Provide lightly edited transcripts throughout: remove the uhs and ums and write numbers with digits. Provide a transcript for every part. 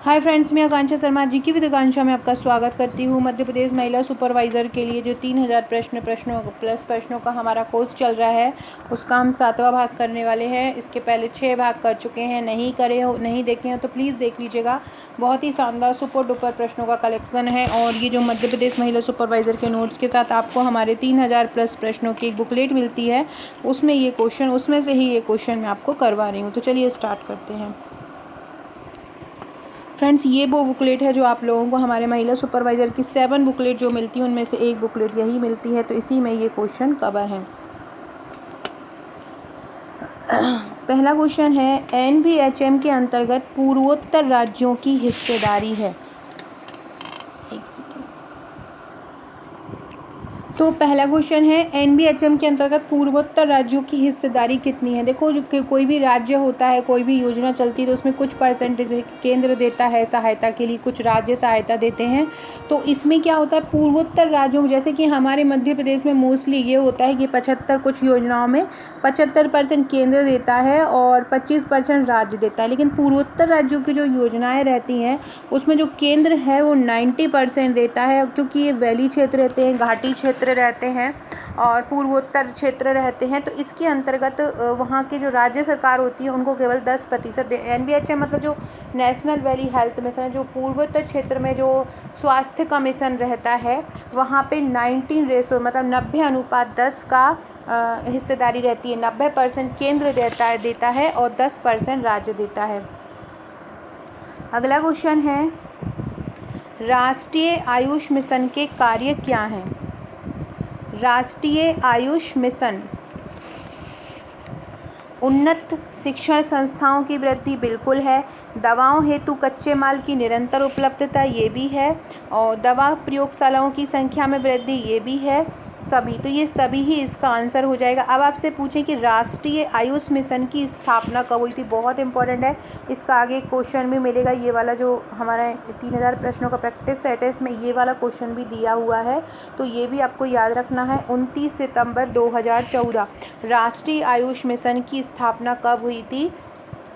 Hi friends, मैं आकांक्षा शर्मा जी की with आकांक्षा में आपका स्वागत करती हूँ। मध्य प्रदेश महिला सुपरवाइज़र के लिए जो 3000 प्रश्नों का हमारा कोर्स चल रहा है, उसका हम 7वां भाग करने वाले हैं। इसके पहले 6 भाग कर चुके हैं। नहीं देखे हैं तो प्लीज़ देख लीजिएगा। बहुत ही शानदार सुपर डुपर प्रश्नों का कलेक्शन है और ये जो मध्य प्रदेश महिला सुपरवाइज़र के नोट्स के साथ आपको हमारे 3000 प्लस प्रश्नों की एक बुकलेट मिलती है। उसमें से ही ये क्वेश्चन मैं आपको करवा रही हूँ। तो चलिए स्टार्ट करते हैं। फ्रेंड्स, ये वो बुकलेट है जो आप लोगों को हमारे महिला सुपरवाइज़र की 7 बुकलेट जो मिलती है उनमें से एक बुकलेट यही मिलती है। तो इसी में ये क्वेश्चन कवर है। पहला क्वेश्चन है, NBHM के अंतर्गत पूर्वोत्तर राज्यों की हिस्सेदारी है। एक सेकेंड। तो पहला क्वेश्चन है, NBHM के अंतर्गत पूर्वोत्तर राज्यों की हिस्सेदारी कितनी है। देखो, जो कोई भी राज्य होता है, कोई भी योजना चलती है तो उसमें कुछ परसेंटेज केंद्र देता है सहायता के लिए, कुछ राज्य सहायता देते हैं। तो इसमें क्या होता है, पूर्वोत्तर राज्यों में जैसे कि हमारे मध्य प्रदेश में मोस्टली ये होता है कि 75 कुछ योजनाओं में 75% केंद्र देता है और 25% राज्य देता है। लेकिन पूर्वोत्तर राज्यों की जो योजनाएँ रहती हैं उसमें जो केंद्र है वो 90% देता है, क्योंकि ये वैली क्षेत्र रहते हैं, घाटी क्षेत्र रहते हैं और पूर्वोत्तर क्षेत्र रहते हैं। तो इसके अंतर्गत वहाँ की जो राज्य सरकार होती है उनको केवल 10% NBHM मतलब जो नेशनल वैली हेल्थ मिशन है, जो पूर्वोत्तर क्षेत्र में जो स्वास्थ्य का मिशन रहता है, वहाँ पे 19 रेशो मतलब 90:10 का हिस्सेदारी रहती है। 90% केंद्र देता है और 10% राज्य देता है। अगला क्वेश्चन है, राष्ट्रीय आयुष मिशन के कार्य क्या हैं। राष्ट्रीय आयुष मिशन उन्नत शिक्षण संस्थाओं की वृद्धि बिल्कुल है, दवाओं हेतु कच्चे माल की निरंतर उपलब्धता ये भी है, और दवा प्रयोगशालाओं की संख्या में वृद्धि ये भी है। तो ये सभी ही इसका आंसर हो जाएगा। अब आपसे पूछें कि राष्ट्रीय आयुष मिशन की स्थापना कब हुई थी, बहुत इंपॉर्टेंट है। इसका आगे क्वेश्चन भी मिलेगा। ये वाला जो हमारा 3000 प्रश्नों का प्रैक्टिस सेट है, इसमें ये वाला क्वेश्चन भी दिया हुआ है, तो ये भी आपको याद रखना है। 29 सितंबर 2014 राष्ट्रीय आयुष मिशन की स्थापना कब हुई थी।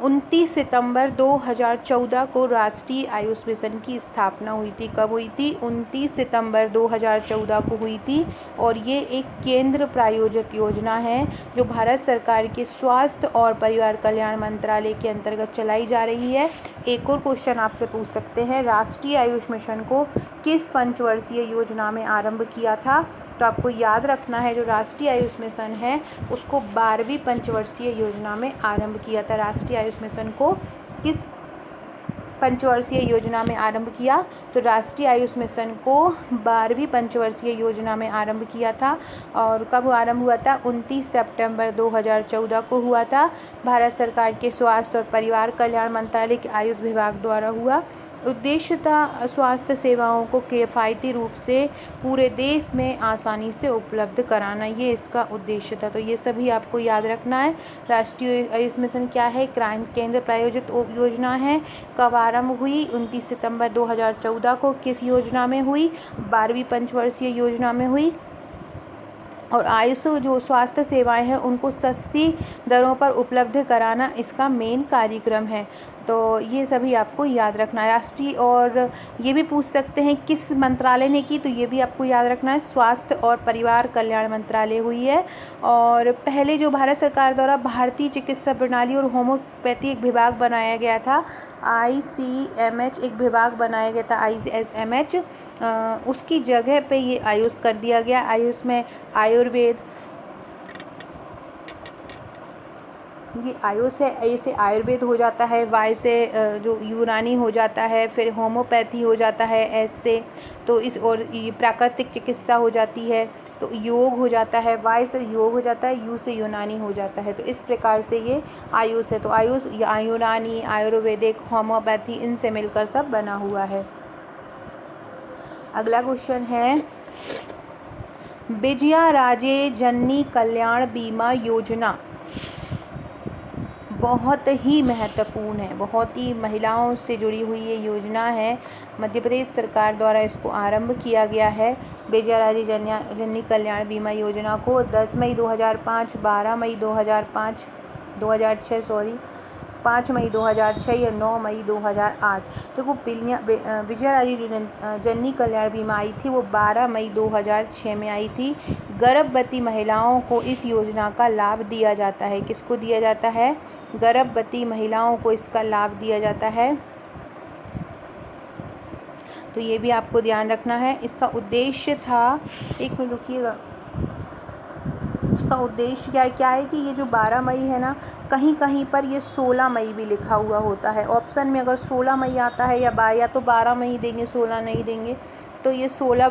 29 सितंबर 2014 को राष्ट्रीय आयुष मिशन की स्थापना हुई थी। कब हुई थी? 29 सितंबर 2014 को हुई थी। और ये एक केंद्र प्रायोजित योजना है जो भारत सरकार के स्वास्थ्य और परिवार कल्याण मंत्रालय के अंतर्गत चलाई जा रही है। एक और क्वेश्चन आपसे पूछ सकते हैं, राष्ट्रीय आयुष मिशन को किस पंचवर्षीय योजना में आरंभ किया था। तो आपको याद रखना है, जो राष्ट्रीय आयुष मिशन है उसको 12वीं पंचवर्षीय योजना में आरंभ किया था। राष्ट्रीय आयुष मिशन को किस पंचवर्षीय योजना में आरंभ किया? तो राष्ट्रीय आयुष मिशन को 12वीं पंचवर्षीय योजना में आरंभ किया था। और कब आरंभ हुआ था? 29 सितंबर 2014 को हुआ था। भारत सरकार के स्वास्थ्य और परिवार कल्याण मंत्रालय के आयुष विभाग द्वारा हुआ। उद्देश्य था स्वास्थ्य सेवाओं को किफ़ायती रूप से पूरे देश में आसानी से उपलब्ध कराना, ये इसका उद्देश्य था। तो ये सभी आपको याद रखना है। राष्ट्रीय आयुष मिशन क्या है? केंद्र प्रायोजित योजना है। कब आरंभ हुई? 29 सितंबर 2014 को। किस योजना में हुई? 12वीं पंचवर्षीय योजना में हुई। और आयुष जो स्वास्थ्य सेवाएं हैं उनको सस्ती दरों पर उपलब्ध कराना इसका मेन कार्यक्रम है। तो ये सभी आपको याद रखना है। राष्ट्रीय, और ये भी पूछ सकते हैं किस मंत्रालय ने की, तो ये भी आपको याद रखना है, स्वास्थ्य और परिवार कल्याण मंत्रालय हुई है। और पहले जो भारत सरकार द्वारा भारतीय चिकित्सा प्रणाली और होम्योपैथी एक विभाग बनाया गया था, ICMH एक विभाग बनाया गया था, ICMH, उसकी जगह पे ये आयुष कर दिया गया। आयुष में आयुर्वेद, ये आयुष है, ए से आयुर्वेद हो जाता है, वाई से जो यूनानी हो जाता है, फिर होम्योपैथी हो जाता है, एस से तो इस, और ये प्राकृतिक चिकित्सा हो जाती है, तो योग हो जाता है, वाई से योग हो जाता है, यू से यूनानी हो जाता है। तो इस प्रकार से ये आयुष है। तो आयुष यूनानी, आयुर्वेदिक, होम्योपैथी, इनसे मिलकर सब बना हुआ है। अगला क्वेश्चन है, विजया राजे जननी कल्याण बीमा योजना बहुत ही महत्वपूर्ण है, बहुत ही महिलाओं से जुड़ी हुई ये योजना है। मध्य प्रदेश सरकार द्वारा इसको आरंभ किया गया है। विजया राजे जननी कल्याण बीमा योजना को 10 मई 2005, 12 मई 2005, 2006 5 मई 2006 या 9 मई 2008। देखो विजयाराजे जो जननी कल्याण बीमा आई थी वो 12 मई 2006 में आई थी। गर्भवती महिलाओं को इस योजना का लाभ दिया जाता है। किसको दिया जाता है? गर्भवती महिलाओं को इसका लाभ दिया जाता है। तो ये भी आपको ध्यान रखना है। इसका उद्देश्य था, एक मिनट रुकिएगा, इसका उद्देश्य क्या है कि ये जो 12 मई है ना, कहीं कहीं पर ये 16 मई भी लिखा हुआ होता है। ऑप्शन में अगर 16 मई आता है या तो 12 मई देंगे, 16 नहीं देंगे, तो ये 16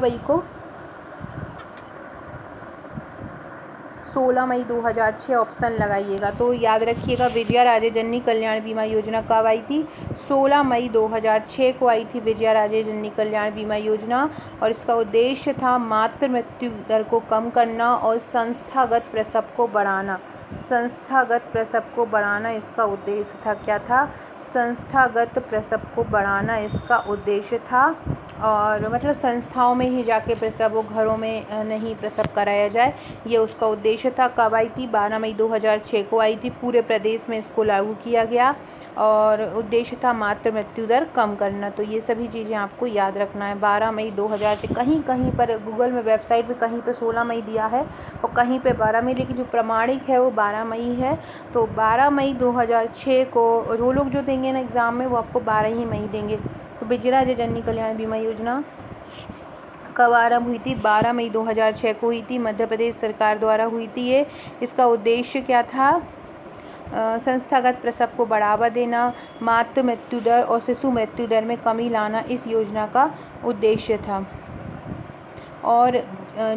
मई 2006 ऑप्शन लगाइएगा। तो याद रखिएगा, विजयाराजे जननी कल्याण बीमा योजना कब आई थी? 16 मई 2006 को आई थी विजयाराजे जननी कल्याण बीमा योजना। और इसका उद्देश्य था मातृ मृत्यु दर को कम करना और संस्थागत प्रसव को बढ़ाना। संस्थागत प्रसव को बढ़ाना इसका उद्देश्य था। क्या था? संस्थागत प्रसव को बढ़ाना इसका उद्देश्य था। और मतलब संस्थाओं में ही जाके प्रसव, वो घरों में नहीं प्रसव कराया जाए, ये उसका उद्देश्य था। कब आई थी? 12 मई 2006 को आई थी। पूरे प्रदेश में इसको लागू किया गया और उद्देश्य था मातृ मृत्यु दर कम करना। तो ये सभी चीज़ें आपको याद रखना है। 12 मई 2006, कहीं कहीं पर गूगल में वेबसाइट में कहीं पे 16 मई दिया है और कहीं पे 12 मई, लेकिन जो प्रमाणिक है वो 12 मई है। तो 12 मई 2006 को वो लोग जो देंगे ना एग्ज़ाम में, वो आपको 12 ही मई देंगे। तो विजयाराजे जननी कल्याण बीमा योजना कब आरंभ हुई थी? 12 मई 2006 को हुई थी। मध्य प्रदेश सरकार द्वारा हुई थी ये। इसका उद्देश्य क्या था? संस्थागत प्रसव को बढ़ावा देना, मातृ मृत्यु दर और शिशु मृत्यु दर में कमी लाना इस योजना का उद्देश्य था। और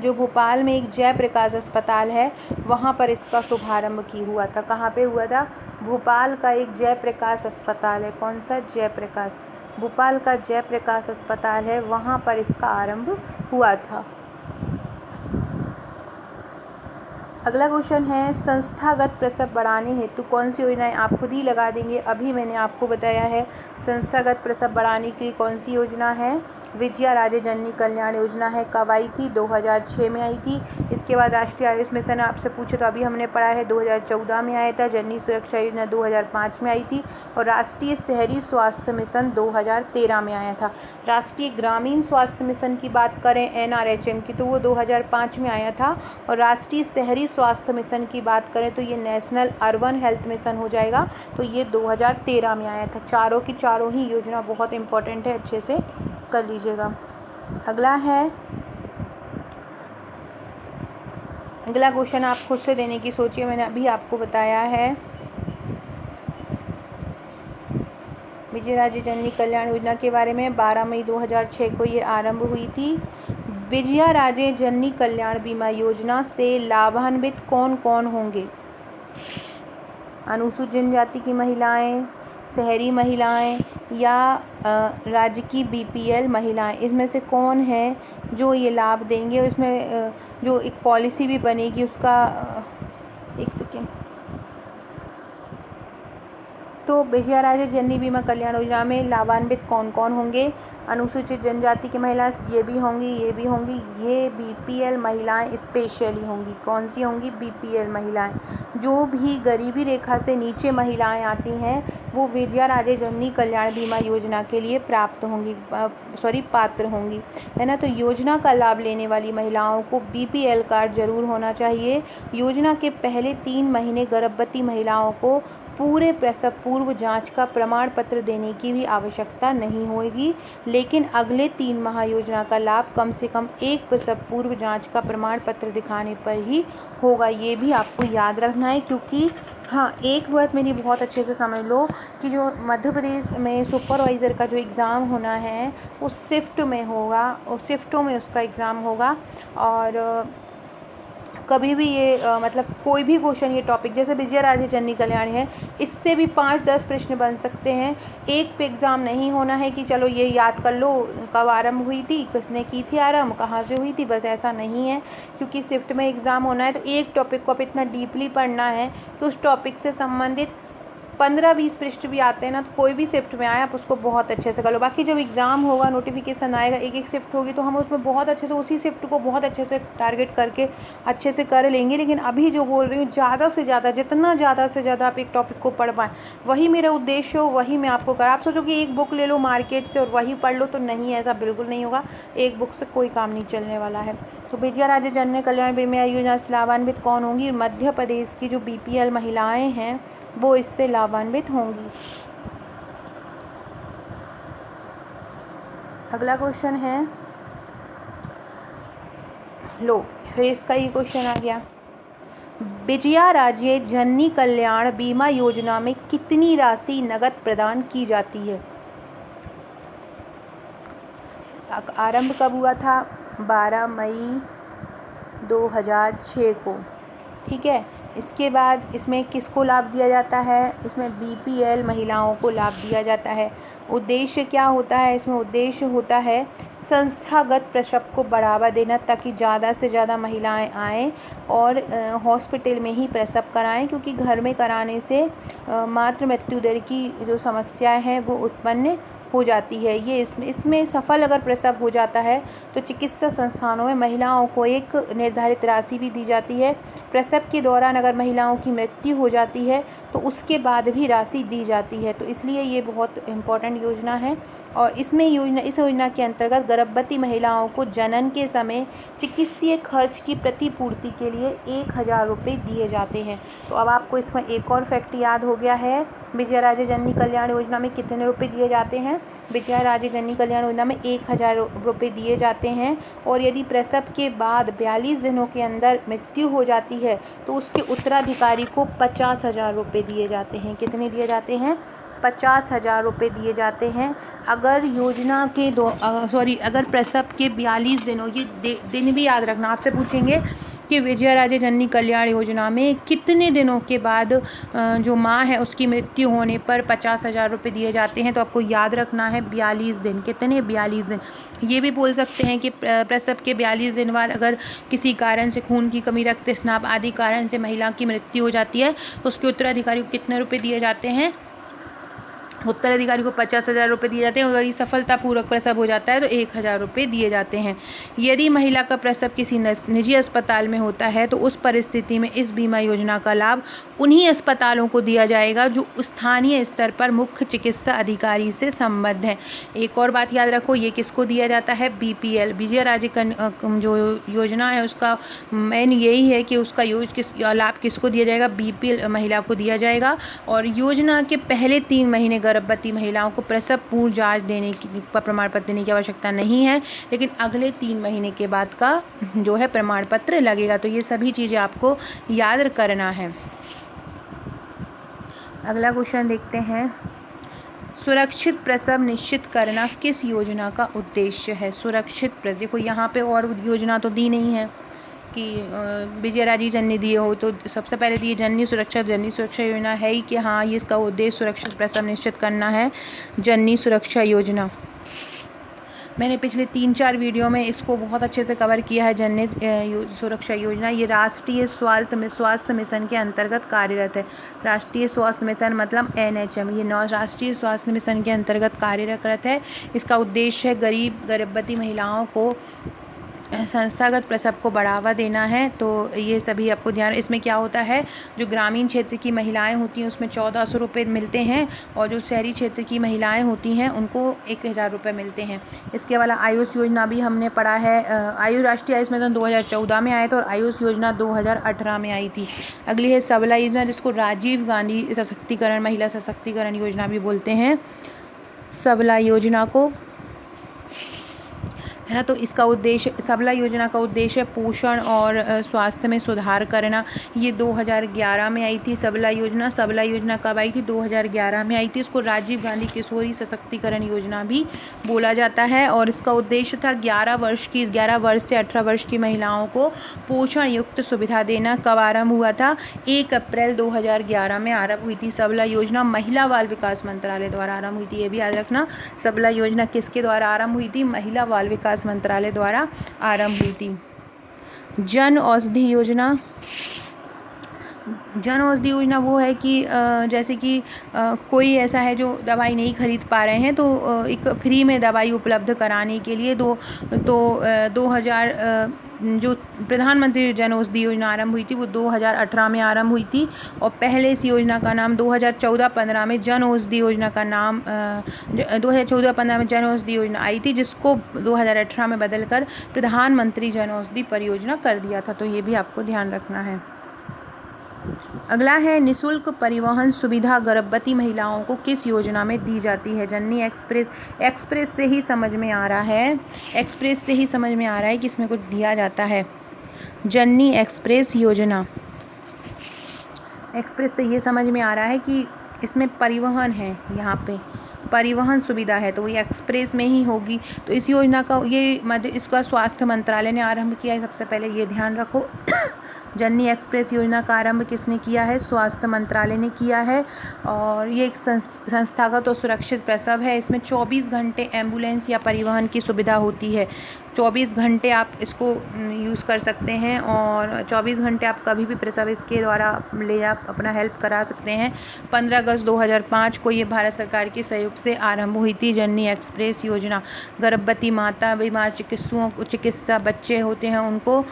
जो भोपाल में एक जयप्रकाश अस्पताल है, वहाँ पर इसका शुभारंभ की हुआ था। कहाँ पे हुआ था? भोपाल का एक जयप्रकाश अस्पताल है। कौन सा? जयप्रकाश। भोपाल का जयप्रकाश अस्पताल है, वहाँ पर इसका आरंभ हुआ था। अगला क्वेश्चन है, संस्थागत प्रसव बढ़ाने हेतु कौन सी योजनाएं? आप खुद ही लगा देंगे, अभी मैंने आपको बताया है। संस्थागत प्रसव बढ़ाने की कौन सी योजना है? विजयाराजे जननी कल्याण योजना है। कब आई थी? 2006 में आई थी। इसके बाद राष्ट्रीय आयुष मिशन आपसे पूछे तो अभी हमने पढ़ा है 2014 में आया था। जननी सुरक्षा योजना 2005 में आई थी। और राष्ट्रीय शहरी स्वास्थ्य मिशन 2013 में आया था। राष्ट्रीय ग्रामीण स्वास्थ्य मिशन की बात करें NRHM की, तो वो 2005 में आया था। और राष्ट्रीय शहरी स्वास्थ्य मिशन की बात करें तो ये नेशनल अर्बन हेल्थ मिशन हो जाएगा, तो ये 2013 में आया था। चारों की चारों ही योजना बहुत इंपॉर्टेंट है, अच्छे से कर लीजिएगा। अगला क्वेश्चन आप खुद से देने की सोचिए, मैंने अभी आपको बताया है। विजयाराजे जननी कल्याण योजना के बारे में 12 मई 2006 को ये आरंभ हुई थी। विजयाराजे जननी कल्याण बीमा योजना से लाभान्वित कौन कौन होंगे? अनुसूचित जनजाति की महिलाएं, शहरी महिलाएं या राज्य की BPL महिलाएं, इसमें से कौन है जो ये लाभ देंगे? इसमें जो एक पॉलिसी भी बनेगी उसका, एक सेकेंड। तो विजयाराजे जननी बीमा कल्याण योजना में लाभान्वित कौन कौन होंगे? अनुसूचित जनजाति की महिलाएं, ये भी होंगी, ये भी होंगी। ये BPL महिलाएं स्पेशली होंगी। कौन सी होंगी? BPL महिलाएं। जो भी गरीबी रेखा से नीचे महिलाएं आती हैं वो विजयाराजे जननी कल्याण बीमा योजना के लिए पात्र होंगी, है ना। तो योजना का लाभ लेने वाली महिलाओं को BPL कार्ड जरूर होना चाहिए। योजना के पहले 3 महीने गर्भवती महिलाओं को पूरे प्रसव पूर्व जांच का प्रमाण पत्र देने की भी आवश्यकता नहीं होगी, लेकिन अगले 3 माह योजना का लाभ कम से कम एक प्रसव पूर्व जांच का प्रमाण पत्र दिखाने पर ही होगा। ये भी आपको याद रखना है, क्योंकि हाँ, एक बात मेरी बहुत अच्छे से समझ लो कि जो मध्य प्रदेश में सुपरवाइज़र का जो एग्ज़ाम होना है वो शिफ्ट में होगा, और शिफ्टों में उसका एग्ज़ाम होगा। और कभी भी ये मतलब कोई भी क्वेश्चन, ये टॉपिक जैसे विजयाराजे जननी कल्याण है, इससे भी 5-10 प्रश्न बन सकते हैं। एक पे एग्ज़ाम नहीं होना है कि चलो ये याद कर लो कब आरंभ हुई थी, किसने की थी आरंभ, कहाँ से हुई थी, बस ऐसा नहीं है। क्योंकि शिफ्ट में एग्ज़ाम होना है तो एक टॉपिक को आप इतना डीपली पढ़ना है कि उस टॉपिक से संबंधित 15-20 पृष्ठ भी आते हैं ना, तो कोई भी शिफ्ट में आए आप उसको बहुत अच्छे से कर लो। बाकी जब एग्ज़ाम होगा, नोटिफिकेशन आएगा, एक एक शिफ्ट होगी, तो हम उसमें बहुत अच्छे से उसी शिफ्ट को बहुत अच्छे से टारगेट करके अच्छे से कर लेंगे। लेकिन अभी जो बोल रही हूँ, ज़्यादा से ज़्यादा, जितना ज़्यादा से ज़्यादा आप एक टॉपिक को पढ़ पाएँ, वही मेरा उद्देश्य हो, वही मैं आपको कर। आप सोचो कि एक बुक ले लो मार्केट से और वही पढ़ लो, तो नहीं, ऐसा बिल्कुल नहीं होगा। एक बुक से कोई काम नहीं चलने वाला है। तो विजया राजे जननी कल्याण बीमा योजना से लाभान्वित कौन होंगी? मध्य प्रदेश की जो BPL महिलाएं हैं वो इससे लाभान्वित होंगी। अगला क्वेश्चन है, लो फिर इसका ये क्वेश्चन आ गया, विजया राजे जननी कल्याण बीमा योजना में कितनी राशि नकद प्रदान की जाती है? आरंभ कब हुआ था? 12 मई 2006 को। ठीक है, इसके बाद इसमें किसको लाभ दिया जाता है? इसमें BPL महिलाओं को लाभ दिया जाता है। उद्देश्य क्या होता है इसमें? उद्देश्य होता है संस्थागत प्रसव को बढ़ावा देना, ताकि ज़्यादा से ज़्यादा महिलाएं आएँ और हॉस्पिटल में ही प्रसव कराएं, क्योंकि घर में कराने से मातृ मृत्यु दर की जो समस्याएं हैं वो उत्पन्न हो जाती है। ये इसमें सफल अगर प्रसव हो जाता है तो चिकित्सा संस्थानों में महिलाओं को एक निर्धारित राशि भी दी जाती है। प्रसव के दौरान अगर महिलाओं की मृत्यु हो जाती है तो उसके बाद भी राशि दी जाती है। तो इसलिए ये बहुत इम्पॉर्टेंट योजना है। और इस योजना के अंतर्गत गर्भवती महिलाओं को जनन के समय चिकित्सीय खर्च की प्रतिपूर्ति के लिए 1000 रुपये दिए जाते हैं। तो अब आपको इसमें एक और फैक्ट याद हो गया है, विजया राजे जननी कल्याण योजना में कितने रुपए दिए जाते हैं? विजया राजे जननी कल्याण योजना में 1000 रुपये दिए जाते हैं। और यदि प्रसव के बाद 42 दिनों के अंदर मृत्यु हो जाती है तो उसके उत्तराधिकारी को 50,000 रुपये दिए जाते हैं। कितने दिए जाते हैं? 50,000 रुपये दिए जाते हैं। अगर योजना के अगर प्रसव के 42 दिनों, ये दिन भी याद रखना, आपसे पूछेंगे कि विजया राजे जननी कल्याण योजना में कितने दिनों के बाद जो माँ है उसकी मृत्यु होने पर 50,000 रुपये दिए जाते हैं, तो आपको याद रखना है 42 दिन। कितने? 42 दिन। ये भी बोल सकते हैं कि प्रसव के 42 दिन बाद अगर किसी कारण से खून की कमी, रक्तस्राव आदि कारण से महिला की मृत्यु हो जाती है तो उसके उत्तराधिकारी को कितने रुपये दिए जाते हैं? उत्तराधिकारी को 50,000 रुपये दिए जाते हैं। अगर ये सफलतापूर्वक प्रसव हो जाता है तो 1000 रुपये दिए जाते हैं। यदि महिला का प्रसव किसी निजी अस्पताल में होता है तो उस परिस्थिति में इस बीमा योजना का लाभ उन्हीं अस्पतालों को दिया जाएगा जो स्थानीय स्तर पर मुख्य चिकित्सा अधिकारी से संबद्ध हैं। एक और बात याद रखो, ये किसको दिया जाता है? BPL, विजया राजे जो योजना है उसका मेन यही है कि उसका लाभ किसको दिया जाएगा? BPL महिला को दिया जाएगा। और योजना के पहले 3 महीने गर्भवती महिलाओं को प्रसव पूर्व जांच देने की प्रमाण पत्र देने की आवश्यकता नहीं है, लेकिन अगले 3 महीने के बाद का जो है प्रमाण पत्र लगेगा। तो ये सभी चीज़ें आपको याद करना है। अगला क्वेश्चन देखते हैं, सुरक्षित प्रसव निश्चित करना किस योजना का उद्देश्य है? सुरक्षित प्रसव, देखो यहाँ पे और योजना तो दी नहीं है कि विजया राजे जननी दिए हो, तो सबसे पहले दिए जननी सुरक्षा योजना है ही कि हाँ ये इसका उद्देश्य सुरक्षित प्रसव निश्चित करना है। जननी सुरक्षा योजना मैंने पिछले 3-4 वीडियो में इसको बहुत अच्छे से कवर किया है। जननी सुरक्षा योजना ये राष्ट्रीय स्वास्थ्य मिशन के अंतर्गत कार्यरत है। राष्ट्रीय स्वास्थ्य मिशन मतलब NHM, ये राष्ट्रीय स्वास्थ्य मिशन के अंतर्गत कार्यरत है। इसका उद्देश्य है गरीब गर्भवती महिलाओं को संस्थागत प्रसव को बढ़ावा देना है। तो ये सभी आपको ध्यान, इसमें क्या होता है, जो ग्रामीण क्षेत्र की महिलाएं होती हैं उसमें 1400 रुपये मिलते हैं, और जो शहरी क्षेत्र की महिलाएं होती हैं उनको 1000 रुपये मिलते हैं। इसके अलावा आयुष योजना भी हमने पढ़ा है। राष्ट्रीय आयुष मिशन 2014 में आया था और आयुष योजना 2018 में आई थी। अगली है सबला योजना, जिसको राजीव गांधी सशक्तिकरण महिला सशक्तिकरण योजना भी बोलते हैं, सबला योजना को, है ना। तो इसका उद्देश्य, सबला योजना का उद्देश्य पोषण और स्वास्थ्य में सुधार करना। ये 2011 में आई थी सबला योजना। सबला योजना कब आई थी? 2011 में आई थी। इसको राजीव गांधी किशोरी सशक्तिकरण योजना भी बोला जाता है। और इसका उद्देश्य था 11 वर्ष से 18 वर्ष की महिलाओं को पोषण युक्त सुविधा देना। कब आरंभ हुआ था? 1 अप्रैल 2011 में आरंभ हुई थी सबला योजना। महिला बाल विकास मंत्रालय द्वारा आरंभ हुई थी, ये भी याद रखना। सबला योजना किसके द्वारा आरंभ हुई थी? महिला बाल विकास मंत्रालय द्वारा आरंभ हुई थी। जन औषधि योजना, जन औषधि योजना वो है कि जैसे कि कोई ऐसा है जो दवाई नहीं खरीद पा रहे हैं तो एक फ्री में दवाई उपलब्ध कराने के लिए 2000 जो प्रधानमंत्री जन औषधि योजना आरंभ हुई थी वो 2018 में आरंभ हुई थी। और पहले इस योजना का नाम 2014-15 में जन औषधि योजना का नाम 2014-15 में जन औषधि योजना आई थी, जिसको 2018 में बदलकर प्रधानमंत्री जन औषधि परियोजना कर दिया था। तो ये भी आपको ध्यान रखना है। अगला है निशुल्क परिवहन सुविधा गर्भवती महिलाओं को किस योजना में दी जाती है। जननी एक्सप्रेस। एक्सप्रेस से ही समझ में आ रहा है, एक्सप्रेस से ही समझ में आ रहा है कि इसमें कुछ दिया जाता है। जननी एक्सप्रेस योजना, एक्सप्रेस से ये समझ में आ रहा है कि इसमें परिवहन है, यहाँ पे परिवहन सुविधा है, तो ये एक्सप्रेस में ही होगी। तो इस योजना का इसका स्वास्थ्य मंत्रालय ने आरंभ किया है। सबसे पहले ये ध्यान रखो जननी एक्सप्रेस योजना का आरंभ किसने किया है? स्वास्थ्य मंत्रालय ने किया है। और ये एक संस्थागत और सुरक्षित प्रसव है। इसमें 24 घंटे एम्बुलेंस या परिवहन की सुविधा होती है। 24 घंटे आप इसको यूज़ कर सकते हैं और 24 घंटे आप कभी भी प्रसव इसके द्वारा ले आप अपना हेल्प करा सकते हैं। 15 अगस्त 2005 को ये भारत सरकार के सहयोग से आरंभ हुई थी जननी एक्सप्रेस योजना। गर्भवती माता, बीमार चिकित्सा बच्चे होते हैं उनको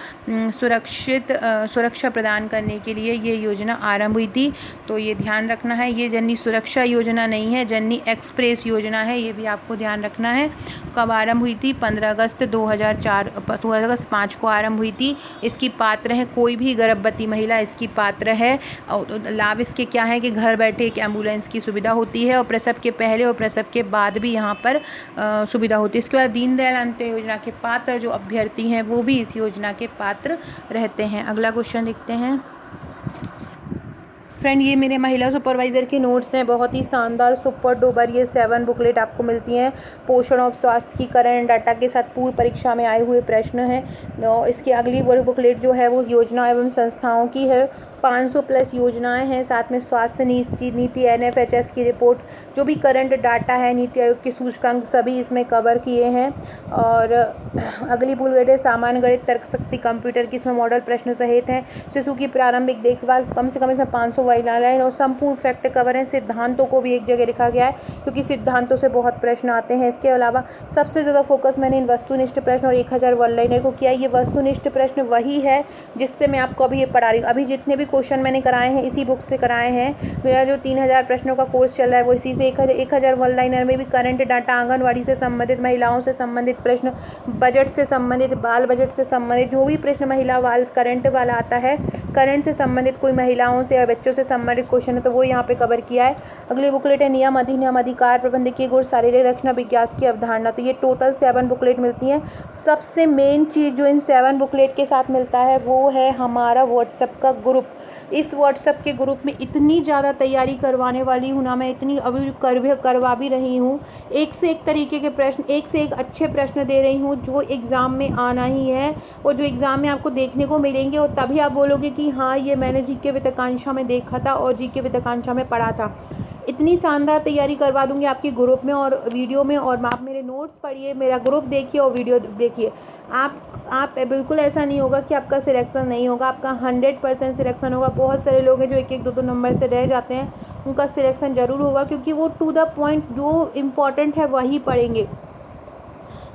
सुरक्षा प्रदान करने के लिए ये योजना आरंभ हुई थी। तो ये ध्यान रखना है, ये जननी सुरक्षा योजना नहीं है, जननी एक्सप्रेस योजना है, ये भी आपको ध्यान रखना है। कब आरंभ हुई थी? 15 अगस्त 2005 को आरंभ हुई थी। इसकी पात्र है कोई भी गर्भवती महिला इसकी पात्र है। और लाभ इसके क्या है कि घर बैठे एक एम्बुलेंस की सुविधा होती है और प्रसव के पहले और प्रसव के बाद भी यहाँ पर सुविधा होती है। इसके बाद दीनदयाल अंत्योदय योजना के पात्र जो अभ्यर्थी हैं वो भी इस योजना के पात्र रहते हैं। अगला क्वेश्चन देखते हैं। फ्रेंड, ये मेरे महिला सुपरवाइज़र के नोट्स हैं, बहुत ही शानदार सुपर डुपर। ये 7 बुकलेट आपको मिलती हैं पोषण और स्वास्थ्य की करंट डाटा के साथ पूर्व परीक्षा में आए हुए प्रश्न हैं। और इसकी अगली बुकलेट जो है वो योजना एवं संस्थाओं की है। 500 प्लस योजनाएं हैं, साथ में स्वास्थ्य नीति NFHS की रिपोर्ट, जो भी करंट डाटा है, नीति आयोग के सूचकांक सभी इसमें कवर किए हैं। और अगली बुलेट है सामान्य गणित तर्क शक्ति कंप्यूटर की, इसमें मॉडल प्रश्न सहित हैं। शिशु की प्रारंभिक देखभाल, कम से कम इसमें 500 लाइन और संपूर्ण फैक्ट कवर है। सिद्धांतों को भी एक जगह लिखा गया है क्योंकि सिद्धांतों से बहुत प्रश्न आते हैं। इसके अलावा सबसे ज़्यादा फोकस मैंने इन वस्तुनिष्ठ प्रश्न और 1000 वन लाइनर को किया। ये वस्तुनिष्ठ प्रश्न वही है जिससे मैं आपको अभी ये पढ़ा रही हूँ। अभी जितने भी क्वेश्चन मैंने कराए हैं इसी बुक से कराए हैं। मेरा जो 3000 प्रश्नों का कोर्स चल रहा है वो इसी से 1000 वन लाइनर में भी करंट डाटा, आंगनवाड़ी से संबंधित, महिलाओं से संबंधित प्रश्न, बजट से संबंधित, बाल बजट से संबंधित, जो भी प्रश्न महिला वाल करंट वाला आता है, करंट से संबंधित कोई महिलाओं से या बच्चों से संबंधित क्वेश्चन है तो वो यहाँ पे कवर किया है। अगली बुकलेट है नियम, अधिनियम, अधिकार, प्रबंधकीय गुण, शारीरिक रचना, विकास की अवधारणा। तो ये टोटल 7 बुकलेट मिलती हैं। सबसे मेन चीज़ जो इन 7 बुकलेट के साथ मिलता है वो है हमारा व्हाट्सएप का ग्रुप। इस व्हाट्सएप के ग्रुप में इतनी ज़्यादा तैयारी करवाने वाली हूँ ना मैं, इतनी अभी करवा भी रही हूँ। एक से एक तरीके के प्रश्न, एक से एक अच्छे प्रश्न दे रही हूँ जो एग्ज़ाम में आना ही है और जो एग्ज़ाम में आपको देखने को मिलेंगे और तभी आप बोलोगे कि हाँ ये मैंने जीके वित्तकांक्षा में देखा था और जीके वित्तकांक्षा में पढ़ा था। इतनी शानदार तैयारी करवा दूंगी आपके ग्रुप में और वीडियो में। और आप मेरे नोट्स पढ़िए, मेरा ग्रुप देखिए और वीडियो देखिए। आप बिल्कुल ऐसा नहीं होगा कि आपका सिलेक्शन नहीं होगा, आपका 100% सिलेक्शन होगा। बहुत सारे लोग हैं जो 1-1, 2-2 नंबर से रह जाते हैं, उनका सिलेक्शन ज़रूर होगा क्योंकि वो टू द पॉइंट जो इम्पॉर्टेंट है वही पढ़ेंगे।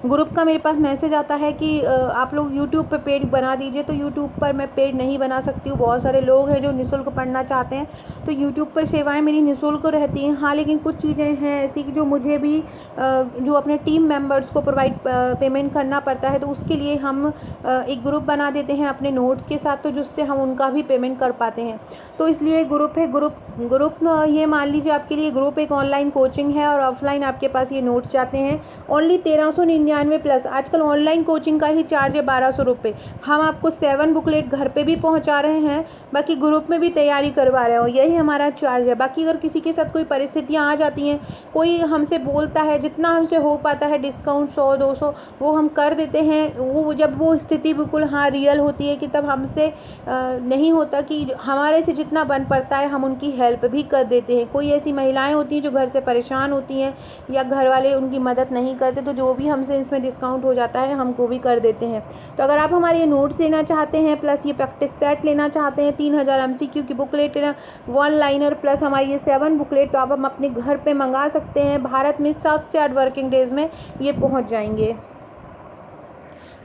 ग्रुप का मेरे पास मैसेज आता है कि आप लोग यूट्यूब पे पेज बना दीजिए, तो यूट्यूब पर मैं पेज नहीं बना सकती हूँ। बहुत सारे लोग हैं जो निःशुल्क पढ़ना चाहते हैं, तो यूट्यूब पर सेवाएं मेरी निःशुल्क रहती हैं। हाँ, लेकिन कुछ चीज़ें हैं ऐसी कि जो मुझे भी जो अपने टीम मेंबर्स को पेमेंट करना पड़ता है, तो उसके लिए हम एक ग्रुप बना देते हैं अपने नोट्स के साथ, तो जिससे हम उनका भी पेमेंट कर पाते हैं। तो इसलिए ग्रुप है। ग्रुप ये मान लीजिए आपके लिए ग्रुप एक ऑनलाइन कोचिंग है और ऑफलाइन आपके पास ये नोट्स जाते हैं। Only 1399 plus. आजकल ऑनलाइन कोचिंग का ही चार्ज है 1200 रुपये। हम आपको 7 बुकलेट घर पे भी पहुंचा रहे हैं, बाकी ग्रुप में भी तैयारी करवा रहे हो, यही हमारा चार्ज है। बाकी अगर किसी के साथ कोई परिस्थितियां आ जाती हैं, कोई हमसे बोलता है, जितना हमसे हो पाता है डिस्काउंट 100-200 वो हम कर देते हैं। वो जब वो स्थिति बिल्कुल हाँ रियल होती है कि तब हमसे नहीं होता कि हमारे से जितना बन पड़ता है हम उनकी हेल्प भी कर देते हैं। कोई ऐसी महिलाएं होती हैं जो घर से परेशान होती हैं या घर वाले उनकी मदद नहीं करते, तो जो भी हमसे इसमें डिस्काउंट हो जाता है, हमको भी कर देते हैं। तो अगर आप हमारे ये नोट्स लेना चाहते हैं प्लस ये प्रैक्टिस सेट लेना चाहते हैं, 3000 MCQ की बुकलेट लेना, 1 लाइनर प्लस हमारी ये 7 बुकलेट, तो आप हम अपने घर पे मंगा सकते हैं। भारत में 7 से 8 वर्किंग डेज़ में ये पहुंच जाएंगे।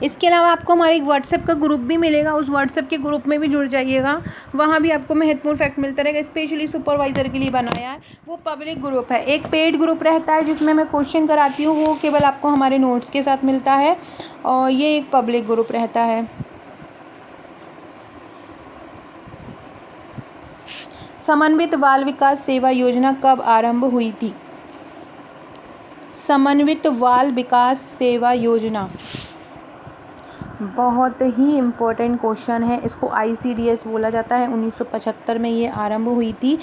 इसके अलावा आपको हमारे एक व्हाट्सएप का ग्रुप भी मिलेगा, उस व्हाट्सएप के ग्रुप में भी जुड़ जाइएगा। वहाँ भी आपको महत्वपूर्ण फैक्ट मिलता रहेगा। स्पेशली सुपरवाइज़र के लिए बनाया है, वो पब्लिक ग्रुप है। एक पेड ग्रुप रहता है जिसमें मैं क्वेश्चन कराती हूँ, वो केवल आपको हमारे नोट्स के साथ मिलता है, और ये एक पब्लिक ग्रुप रहता है। समन्वित बाल विकास सेवा योजना कब आरंभ हुई थी? समन्वित बाल विकास सेवा योजना बहुत ही इम्पोर्टेंट क्वेश्चन है। इसको ICDS बोला जाता है। 1975 में ये आरंभ हुई थी।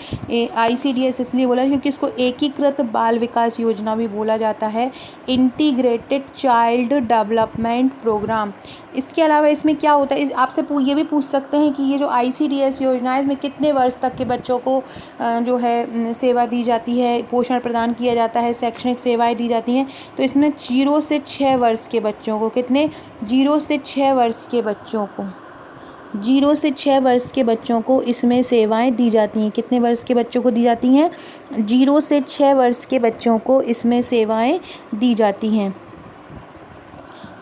ICDS इसलिए बोला क्योंकि इसको एकीकृत बाल विकास योजना भी बोला जाता है, इंटीग्रेटेड चाइल्ड डेवलपमेंट प्रोग्राम। इसके अलावा इसमें क्या होता है, आपसे ये भी पूछ सकते हैं कि ये जो ICDS योजना है इसमें कितने वर्ष तक के बच्चों को जो है सेवा दी जाती है, पोषण प्रदान किया जाता है, शैक्षणिक सेवाएं दी जाती हैं। तो इसमें 0 से 6 वर्ष के बच्चों को, कितने, 0 से 6 वर्ष के बच्चों को, 0 से 6 वर्ष के बच्चों को इसमें सेवाएं दी जाती हैं। कितने वर्ष के बच्चों को दी जाती हैं? 0 से 6 वर्ष के बच्चों को इसमें सेवाएं दी जाती हैं।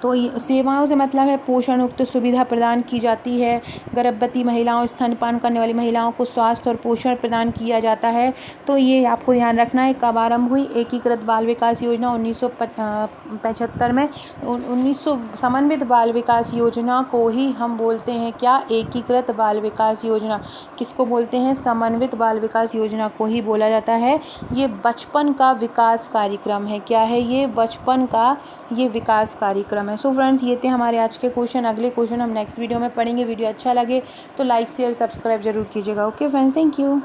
तो ये सेवाओं से मतलब है पोषण युक्त सुविधा प्रदान की जाती है, गर्भवती महिलाओं, स्तनपान करने वाली महिलाओं को स्वास्थ्य और पोषण प्रदान किया जाता है। तो ये आपको ध्यान रखना है। कब आरंभ हुई? एकीकृत बाल विकास योजना 1975 में। 1900 समन्वित बाल विकास योजना को ही हम बोलते हैं क्या? एकीकृत बाल विकास योजना। किसको बोलते हैं? समन्वित बाल विकास योजना को ही बोला जाता है। ये बचपन का विकास कार्यक्रम है। क्या है ये? बचपन का ये विकास कार्यक्रम है। सो फ्रेंड्स, ये थे हमारे आज के क्वेश्चन। अगले क्वेश्चन हम नेक्स्ट वीडियो में पढ़ेंगे। वीडियो अच्छा लगे तो लाइक शेयर सब्सक्राइब जरूर कीजिएगा। Okay friends, thank you.